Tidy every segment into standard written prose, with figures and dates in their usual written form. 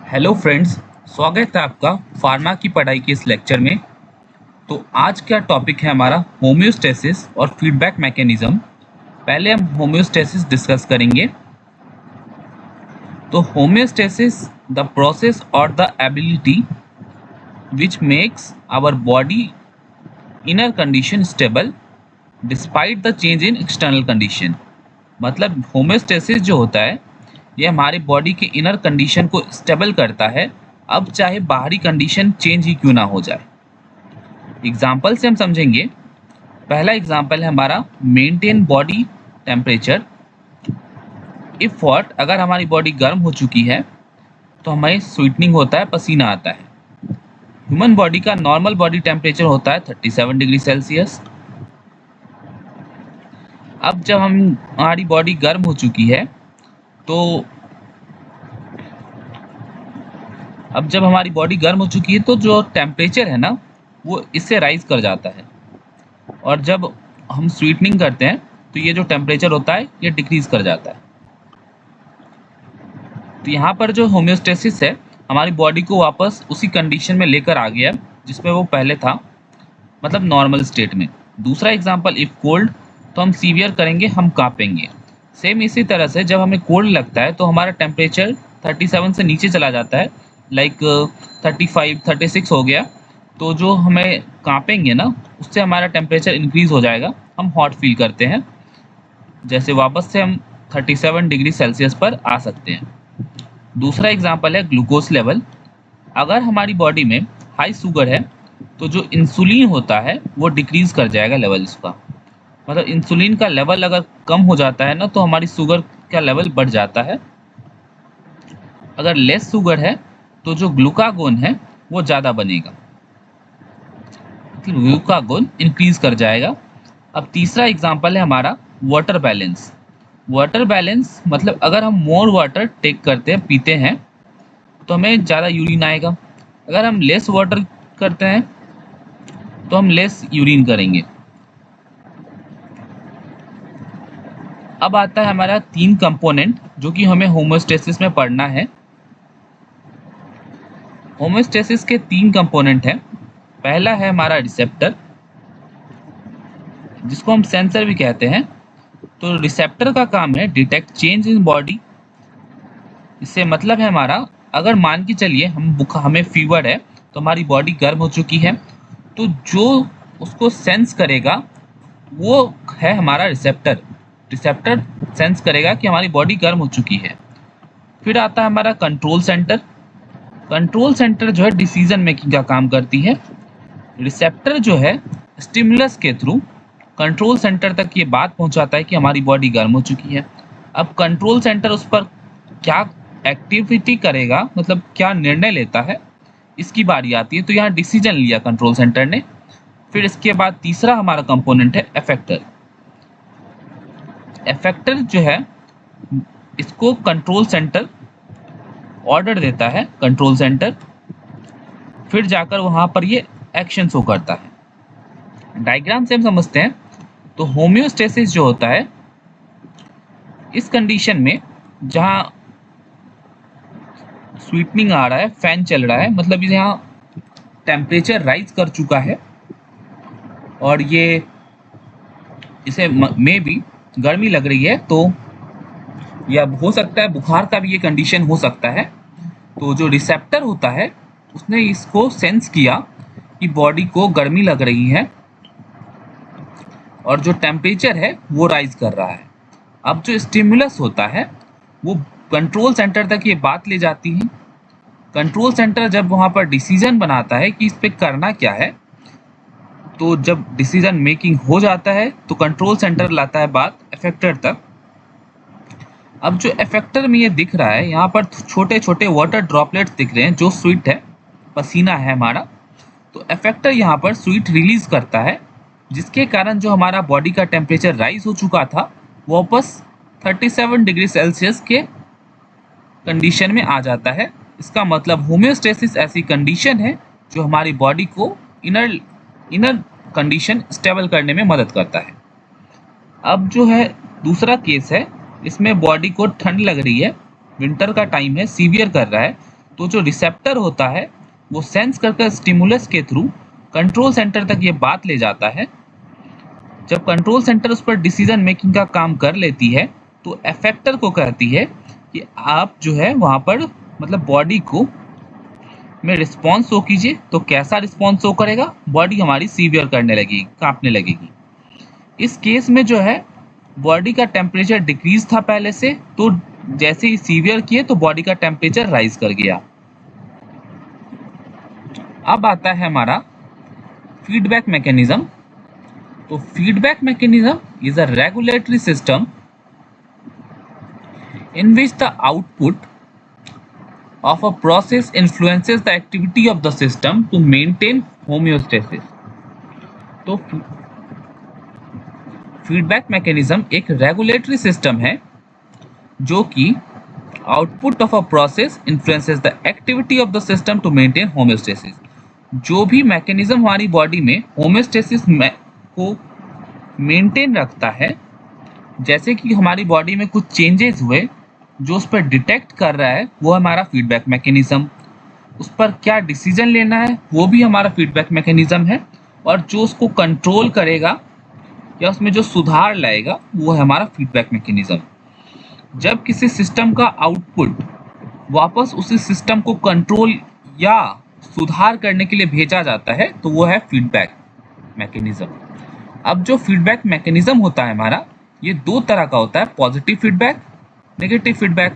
Hello friends, स्वागत है आपका फार्मा की पढ़ाई के इस लेक्चर में। तो आज का टॉपिक है हमारा होम्योस्टेसिस और फीडबैक मैकेनिज्म। पहले हम होम्योस्टेसिस डिस्कस करेंगे। तो होम्योस्टेसिस द प्रोसेस और the ability which makes our body inner condition stable despite the change in external condition. मतलब होम्योस्टेसिस जो होता है ये हमारी बॉडी के इनर कंडीशन को स्टेबल करता है, अब चाहे बाहरी कंडीशन चेंज ही क्यों ना हो जाए। एग्जाम्पल से हम समझेंगे। पहला एग्जाम्पल है हमारा maintain body temperature. If what, अगर हमारी बॉडी गर्म हो चुकी है तो हमें स्वीटनिंग होता है, पसीना आता है। ह्यूमन बॉडी का नॉर्मल बॉडी टेम्परेचर होता है 37 डिग्री सेल्सियस। अब जब हमारी बॉडी गर्म हो चुकी है तो जो टेम्परेचर है ना वो इससे राइज कर जाता है, और जब हम स्वीटनिंग करते हैं तो ये जो टेम्परेचर होता है ये डिक्रीज कर जाता है। तो यहाँ पर जो होम्योस्टेसिस है हमारी बॉडी को वापस उसी कंडीशन में लेकर आ गया जिसमें वो पहले था, मतलब नॉर्मल स्टेट में। दूसरा एग्जांपल, इफ कोल्ड, तो हम सीवियर करेंगे, हम कांपेंगे। सेम इसी तरह से जब हमें कोल्ड लगता है तो हमारा टेम्परेचर 37 से नीचे चला जाता है, लाइक 35 36 हो गया। तो जो हमें कांपेंगे ना उससे हमारा टेम्परेचर इंक्रीज हो जाएगा, हम हॉट फील करते हैं, जैसे वापस से हम 37 डिग्री सेल्सियस पर आ सकते हैं। दूसरा एग्जांपल है ग्लूकोज लेवल। अगर हमारी बॉडी में हाई शुगर है तो जो इंसुलिन होता है वो डिक्रीज कर जाएगा लेवल इसका। मतलब इंसुलिन का लेवल अगर कम हो जाता है ना तो हमारी शुगर का लेवल बढ़ जाता है। अगर लेस शुगर है तो जो ग्लूकागोन है वो ज़्यादा बनेगा, ग्लूकागोन इंक्रीज कर जाएगा। अब तीसरा एग्जांपल है हमारा वाटर बैलेंस। वाटर बैलेंस मतलब अगर हम मोर वाटर टेक करते हैं, पीते हैं, तो हमें ज़्यादा यूरिन आएगा। अगर हम लेस वाटर करते हैं तो हम लेस यूरिन करेंगे। अब आता है हमारा 3 कंपोनेंट जो कि हमें होम्योस्टेसिस में पढ़ना है। होम्योस्टेसिस के 3 कंपोनेंट हैं। पहला है हमारा रिसेप्टर, जिसको हम सेंसर भी कहते हैं। तो रिसेप्टर का काम है डिटेक्ट चेंज इन बॉडी। इससे मतलब है हमारा, अगर मान के चलिए हमें फीवर है तो हमारी बॉडी गर्म हो चुकी है, तो जो उसको सेंस करेगा वो है हमारा रिसेप्टर। रिसेप्टर सेंस करेगा कि हमारी बॉडी गर्म हो चुकी है। फिर आता है हमारा कंट्रोल सेंटर। कंट्रोल सेंटर जो है डिसीजन मेकिंग का काम करती है। रिसेप्टर जो है स्टिमुलस के थ्रू कंट्रोल सेंटर तक ये बात पहुंचाता है कि हमारी बॉडी गर्म हो चुकी है। अब कंट्रोल सेंटर उस पर क्या एक्टिविटी करेगा, मतलब क्या निर्णय लेता है, इसकी बारी आती है। तो यहाँ डिसीजन लिया कंट्रोल सेंटर ने। फिर इसके बाद तीसरा हमारा कंपोनेंट है इफेक्टर। इफेक्टर जो है इसको कंट्रोल सेंटर ऑर्डर देता है, कंट्रोल सेंटर, फिर जाकर वहां पर ये एक्शन शो करता है। डायग्राम से हम समझते हैं। तो होम्योस्टेसिस जो होता है इस कंडीशन में जहां स्वीटनिंग आ रहा है, फैन चल रहा है, मतलब यहाँ टेम्परेचर राइज कर चुका है और ये इसे में भी गर्मी लग रही है, तो या हो सकता है बुखार का भी ये कंडीशन हो सकता है। तो जो रिसेप्टर होता है उसने इसको सेंस किया कि बॉडी को गर्मी लग रही है और जो टेम्परेचर है वो राइज कर रहा है। अब जो स्टिमुलस होता है वो कंट्रोल सेंटर तक ये बात ले जाती है। कंट्रोल सेंटर जब वहाँ पर डिसीजन बनाता है कि इस पे करना क्या है, तो जब डिसीजन मेकिंग हो जाता है तो कंट्रोल सेंटर लाता है बात इफेक्टर तक। अब जो इफेक्टर में ये दिख रहा है, यहाँ पर छोटे छोटे वाटर ड्रॉपलेट्स दिख रहे हैं जो स्वीट है, पसीना है हमारा। तो इफेक्टर यहाँ पर स्वीट रिलीज करता है, जिसके कारण जो हमारा बॉडी का टेम्परेचर राइज हो चुका था वापस 37 डिग्री सेल्सियस के कंडीशन में आ जाता है। इसका मतलब होम्योस्टेसिस ऐसी कंडीशन है जो हमारी बॉडी को इनर कंडीशन स्टेबल करने में मदद करता है। अब जो है दूसरा केस है, इसमें बॉडी को ठंड लग रही है, विंटर का टाइम है, सीवियर कर रहा है, तो जो रिसेप्टर होता है वो सेंस करके स्टिमुलस के थ्रू कंट्रोल सेंटर तक ये बात ले जाता है। जब कंट्रोल सेंटर उस पर डिसीजन मेकिंग का काम कर लेती है तो एफेक्टर को कहती है कि आप जो है वहाँ पर मतलब बॉडी को में रिस्पॉन्स शो कीजिए। तो कैसा रिस्पॉन्स शो करेगा? बॉडी हमारी सीवियर करने लगेगी, कांपने लगेगी। इस केस में जो है बॉडी का टेम्परेचर डिक्रीज था पहले से, तो जैसे ही सीवियर किए तो बॉडी का टेम्परेचर राइज कर गया। अब आता है हमारा फीडबैक मैकेनिज्म। तो feedback mechanism is a regulatory system in which the output of a process influences the activity of the system to maintain homeostasis। तो फीडबैक मैकेनिज्म एक रेगुलेटरी सिस्टम है जो कि output of a process influences the activity of the system to maintain homeostasis. जो भी mechanism हमारी body में homeostasis को मेंटेन रखता है, जैसे कि हमारी बॉडी में कुछ चेंजेस हुए जो उस पर डिटेक्ट कर रहा है, वो हमारा फीडबैक मैकेनिज्म। उस पर क्या डिसीजन लेना है वो भी हमारा फीडबैक मैकेनिज्म है, और जो उसको कंट्रोल करेगा या उसमें जो सुधार लाएगा वो है हमारा फीडबैक मैकेनिज्म। जब किसी सिस्टम का आउटपुट वापस उसी सिस्टम को कंट्रोल या सुधार करने के लिए भेजा जाता है तो वो है फीडबैक मैकेनिज्म। अब जो फीडबैक मैकेनिज्म होता है हमारा, ये दो तरह का होता है, पॉजिटिव फीडबैक, नेगेटिव फीडबैक।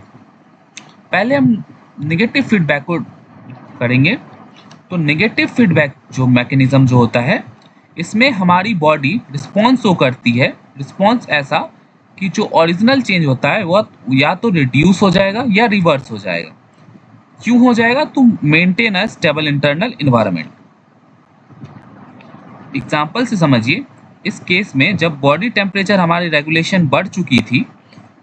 पहले हम नेगेटिव फीडबैक को करेंगे। तो नेगेटिव फीडबैक जो मैकेनिज्म जो होता है, इसमें हमारी बॉडी रिस्पॉन्स शो करती है। रिस्पॉन्स ऐसा कि जो ओरिजिनल चेंज होता है वो या तो रिड्यूस हो जाएगा या रिवर्स हो जाएगा। क्यों हो जाएगा? तो maintain a stable internal environment. Example से समझिए। इस केस में जब बॉडी टेम्परेचर हमारी रेगुलेशन बढ़ चुकी थी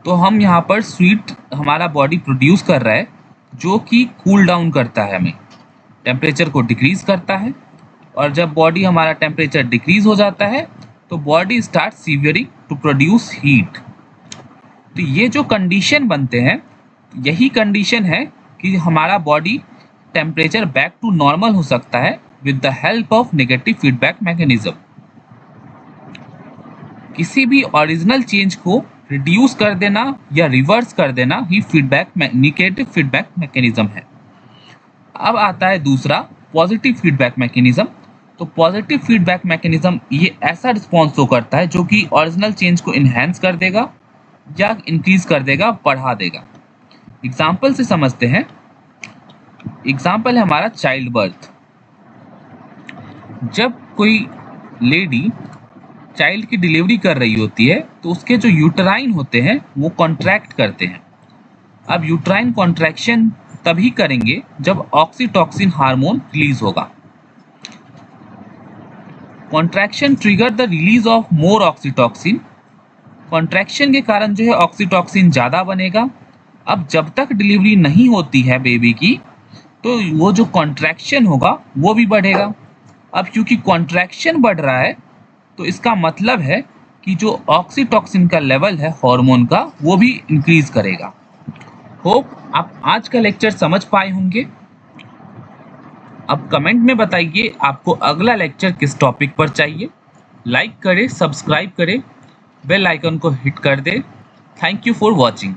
तो हम यहाँ पर स्वीट हमारा बॉडी प्रोड्यूस कर रहा है जो कि कूल डाउन करता है, हमें टेम्परेचर को डिक्रीज करता है। और जब बॉडी हमारा टेम्परेचर डिक्रीज हो जाता है तो body start severing to produce heat. तो ये जो कंडीशन बनते हैं, यही कंडीशन है कि हमारा body temperature back to normal हो सकता है with the help of negative feedback mechanism. किसी भी ओरिजिनल चेंज को रिड्यूस कर देना या रिवर्स कर देना ही नेगेटिव फीडबैक मैकेनिज्म है। अब आता है दूसरा पॉजिटिव फीडबैक मैकेनिज्म। तो पॉजिटिव फीडबैक मैकेनिज्म ये ऐसा रिस्पॉन्स शो करता है जो कि ओरिजिनल चेंज को इन्हेंस कर देगा या इंक्रीज कर देगा, बढ़ा देगा। एग्जाम्पल से समझते हैं। एग्जाम्पल है हमारा चाइल्ड बर्थ। जब कोई लेडी चाइल्ड की डिलीवरी कर रही होती है तो उसके जो यूटराइन होते हैं वो कॉन्ट्रैक्ट करते हैं। अब यूटराइन कॉन्ट्रैक्शन तभी करेंगे जब ऑक्सीटॉक्सिन हार्मोन रिलीज होगा। Contraction trigger the release of more oxytocin. Contraction के कारण जो है ऑक्सीटॉक्सिन ज़्यादा बनेगा। अब जब तक डिलीवरी नहीं होती है बेबी की तो वो जो कॉन्ट्रैक्शन होगा वो भी बढ़ेगा। अब क्योंकि कॉन्ट्रैक्शन बढ़ रहा है तो इसका मतलब है कि जो ऑक्सीटॉक्सिन का लेवल है हार्मोन का वो भी इंक्रीज करेगा। होप आप आज का लेक्चर समझ पाए होंगे। अब कमेंट में बताइए आपको अगला लेक्चर किस टॉपिक पर चाहिए। लाइक करें, सब्सक्राइब करें, बेल आइकन को हिट कर दें। Thank you for watching.